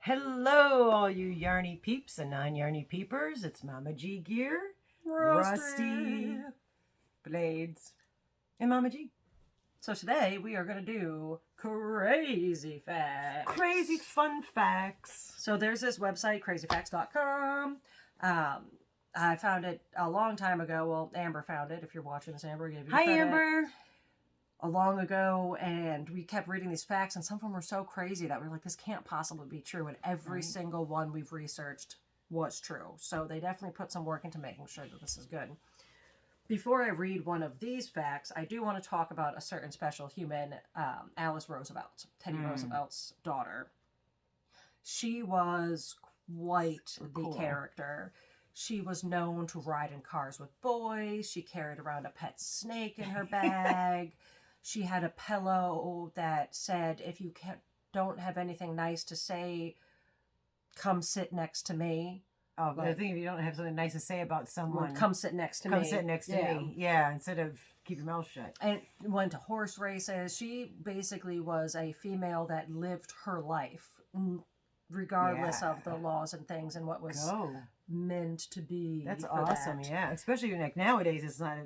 Hello, all you yarny peeps and non-yarny peepers. It's MamaG Gear, Rusty Blades, and MamaG. So today we are going to do crazy facts. Crazy fun facts. So there's this website, crazyfacts.com. I found it a long time ago. Well, Amber found it. If you're watching this, Amber, give you Hi, credit. Amber. A long ago, and we kept reading these facts, and some of them were so crazy that we're like, this can't possibly be true. And every single one we've researched was true. So they definitely put some work into making sure that this is good. Before I read one of these facts, I do want to talk about a certain special human, Alice Roosevelt, Teddy Roosevelt's daughter. She was quite the character. She was known to ride in cars with boys. She carried around a pet snake in her bag. She had a pillow that said, if you don't have anything nice to say, come sit next to me. Oh, but I think if you don't have something nice to say about someone, come sit next to me. Come sit next to me. Yeah, instead of keep your mouth shut. And went to horse races. She basically was a female that lived her life, regardless of the laws and things and what was meant to be. That's awesome. Yeah, especially like nowadays, it's not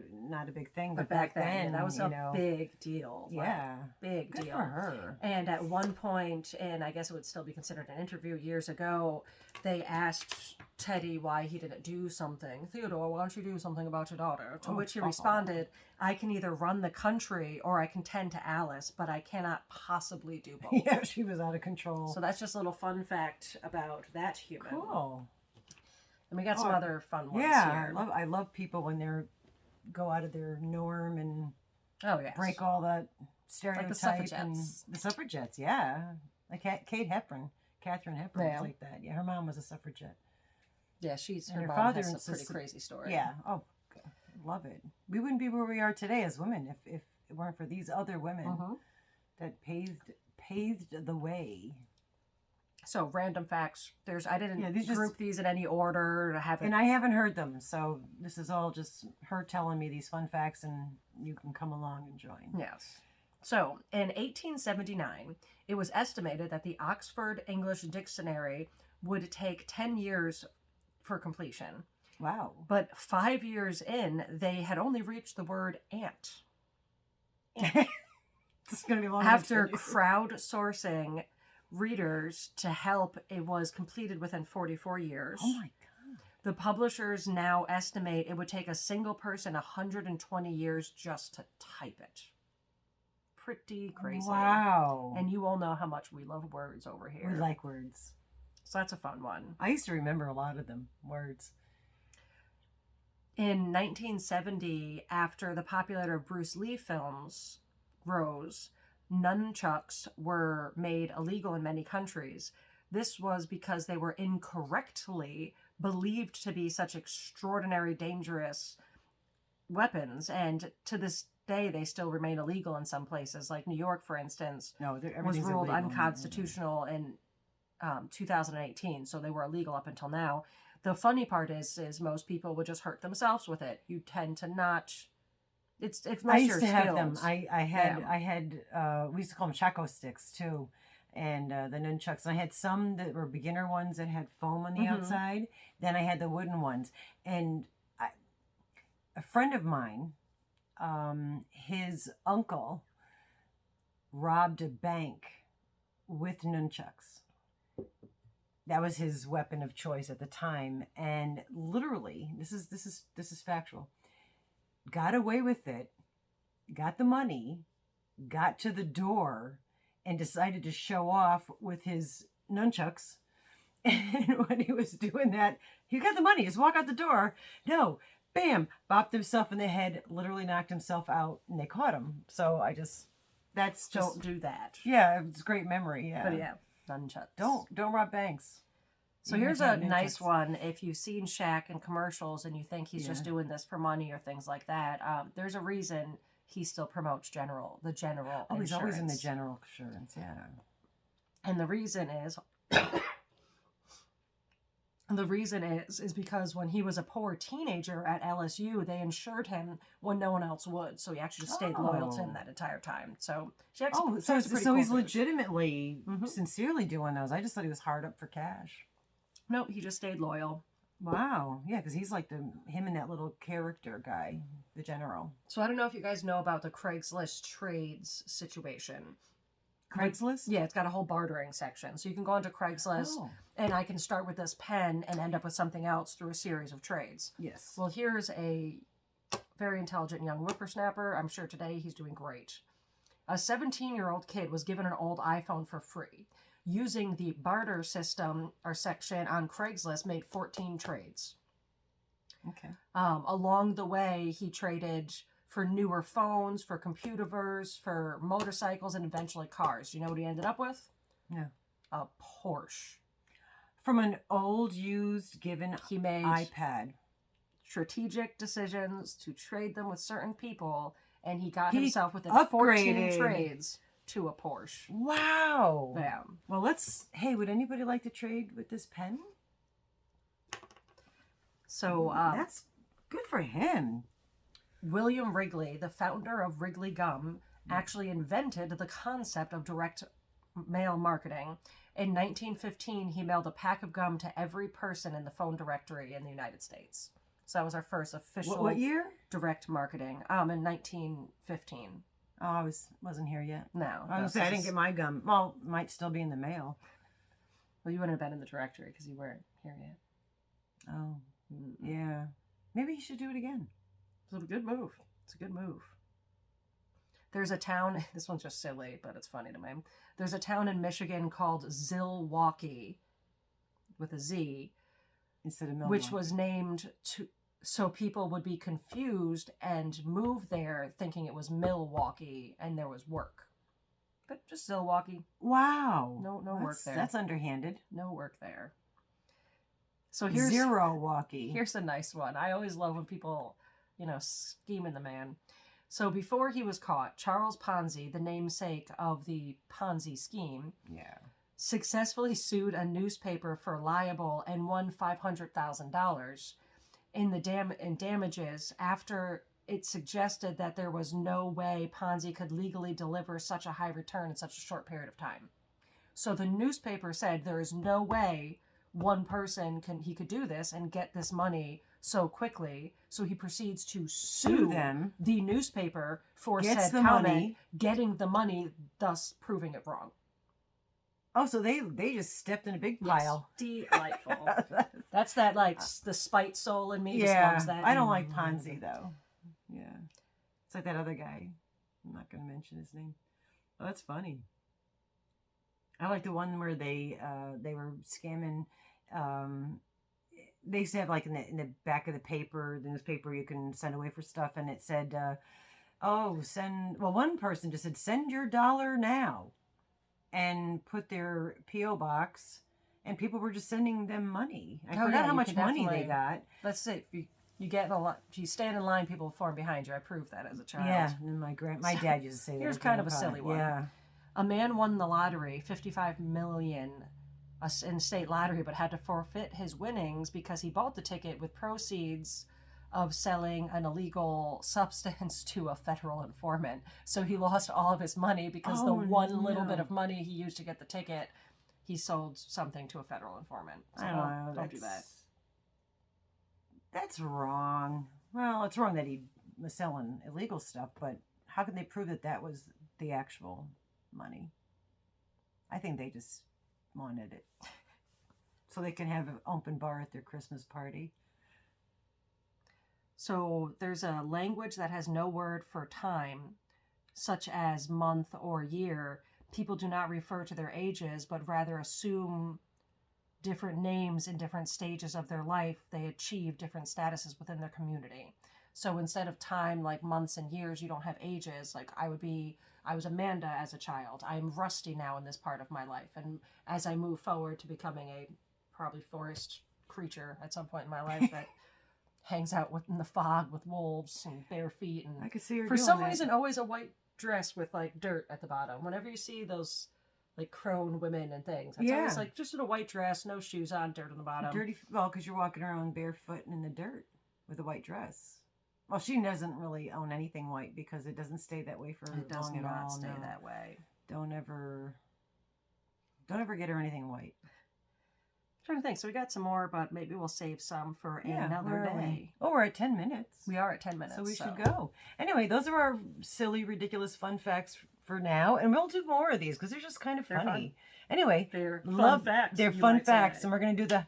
a big thing, but back then that was a big deal. Yeah, big good deal for her. And at one point, and I guess it would still be considered an interview years ago, they asked Teddy why he didn't do something. Theodore, why don't you do something about your daughter? To which he responded, I can either run the country or I can tend to Alice, but I cannot possibly do both. Yeah, she was out of control. So that's just a little fun fact about that human. Cool. And we got some other fun ones here. Yeah, I love people when they're go out of their norm and break all that stereotype. Like the suffragettes. The suffragettes, yeah. Like Katharine Hepburn was like that. Yeah, her mom was a suffragette. Yeah, her mom has a pretty crazy story. Yeah. Oh, love it. We wouldn't be where we are today as women if it weren't for these other women that paved the way. So random facts. I didn't group these in any order. And I haven't heard them. So this is all just her telling me these fun facts, and you can come along and join. Yes. So in 1879, it was estimated that the Oxford English Dictionary would take 10 years for completion. Wow. But 5 years in, they had only reached the word ant. It's going to be long. After crowdsourcing readers to help, it was completed within 44 years. Oh my God. The publishers now estimate it would take a single person 120 years just to type it. Pretty crazy. Wow. And you all know how much we love words over here. We like words. So that's a fun one. I used to remember a lot of them, words. In 1970, after the popularity of Bruce Lee films rose, nunchucks were made illegal in many countries. This was because they were incorrectly believed to be such extraordinary, dangerous weapons. And to this day, they still remain illegal in some places. Like New York, for instance, was ruled unconstitutional in 2018. So they were illegal up until now. The funny part is most people would just hurt themselves with it. You tend to not... I used to have them. I had we used to call them Chaco sticks too, and the nunchucks. And I had some that were beginner ones that had foam on the outside. Then I had the wooden ones. And a friend of mine, his uncle robbed a bank with nunchucks. That was his weapon of choice at the time, and literally, this is factual. Got away with it, got the money, got to the door, and decided to show off with his nunchucks. And when he was doing that, he got the money, just walk out the door. No, bam, bopped himself in the head, literally knocked himself out, and they caught him. So don't do that. Yeah, it's a great memory. Yeah, but yeah, nunchucks. Don't rob banks. So here's a nice one. If you've seen Shaq in commercials and you think he's just doing this for money or things like that, there's a reason he still promotes the general insurance. Oh, he's always in the general insurance, yeah. And the reason is And the reason is because when he was a poor teenager at LSU, they insured him when no one else would. So he actually just stayed loyal to him that entire time. So she actually, so he's legitimately, sincerely doing those. I just thought he was hard up for cash. Nope, he just stayed loyal. Wow. Yeah, because he's like him and that little character guy, the general. So I don't know if you guys know about the Craigslist trades situation. Craigslist? Yeah, it's got a whole bartering section. So you can go onto Craigslist and I can start with this pen and end up with something else through a series of trades. Yes. Well, here's a very intelligent young whippersnapper. I'm sure today he's doing great. A 17-year-old kid was given an old iPhone for free. Using the barter system or section on Craigslist, made 14 trades. Okay. Along the way, he traded for newer phones, for computers, for motorcycles, and eventually cars. You know what he ended up with? Yeah. A Porsche. From an old, used, given he made iPad. Strategic decisions to trade them with certain people, and he got himself within 14 trades to a Porsche. Wow. Yeah. Well, hey, would anybody like to trade with this pen? So, that's good for him. William Wrigley, the founder of Wrigley Gum, actually invented the concept of direct mail marketing. In 1915, he mailed a pack of gum to every person in the phone directory in the United States. So that was our first official what year? Direct marketing. In 1915. Oh, I wasn't here yet. No. I was going to say, I didn't get my gum. Well, might still be in the mail. Well, you wouldn't have been in the directory because you weren't here yet. Oh, yeah. Maybe you should do it again. It's a good move. It's a good move. There's a town, this one's just silly, but it's funny to me. There's a town in Michigan called Zilwaukee, with a Z, instead of Milwaukee, which was named so people would be confused and move there thinking it was Milwaukee and there was work. But just Zilwaukee. Wow. No work there. That's underhanded. No work there. So here's Zero-Walkie. Here's a nice one. I always love when people, scheming the man. So before he was caught, Charles Ponzi, the namesake of the Ponzi scheme, successfully sued a newspaper for libel and won $500,000 in damages after it suggested that there was no way Ponzi could legally deliver such a high return in such a short period of time. So the newspaper said there is no way one person could do this and get this money so quickly. So he proceeds to sue them, the newspaper for said comment, getting the money, thus proving it wrong. Oh, so they just stepped in a big pile. Yes, delightful. That's that, the spite soul in me just loves that. I don't like Ponzi, though. Yeah. It's like that other guy. I'm not going to mention his name. Oh, that's funny. I like the one where they were scamming. They used to have, in the back of the newspaper, you can send away for stuff, and it said, one person just said, send your $1 now, and put their P.O. box, and people were just sending them money. I forgot how much money they got. That's it. You get a lot. You stand in line, people form behind you. I proved that as a child. Yeah, and my dad used to say that. Here's kind of a silly one. Yeah. A man won the lottery, $55 million in state lottery, but had to forfeit his winnings because he bought the ticket with proceeds of selling an illegal substance to a federal informant. So he lost all of his money because the one little bit of money he used to get the ticket, he sold something to a federal informant. So don't do that. That's wrong. Well, it's wrong that he was selling illegal stuff, but how can they prove that was the actual money? I think they just wanted it so they can have an open bar at their Christmas party. So there's a language that has no word for time, such as month or year. People do not refer to their ages, but rather assume different names in different stages of their life. They achieve different statuses within their community. So instead of time, like months and years, you don't have ages. Like I was Amanda as a child. I'm Rusty now in this part of my life. And as I move forward to becoming a probably forest creature at some point in my life that hangs out in the fog with wolves and bare feet. And I could see her for some reason, always a white dress with dirt at the bottom. Whenever you see those like crone women and things. It's always like just in a white dress, no shoes on, dirt on the bottom. Dirty, well, because you're walking around barefoot and in the dirt with a white dress. Well, she doesn't really own anything white because it doesn't stay that way for long at all. It does not stay that way. Don't ever get her anything white. I'm trying to think. So we got some more, but maybe we'll save some for another day. Oh, we're at 10 minutes. We are at 10 minutes. So we should go. Anyway, those are our silly, ridiculous fun facts for now. And we'll do more of these because they're just kind of funny. Fun. Anyway, they're fun facts. They're fun facts. And we're going to do the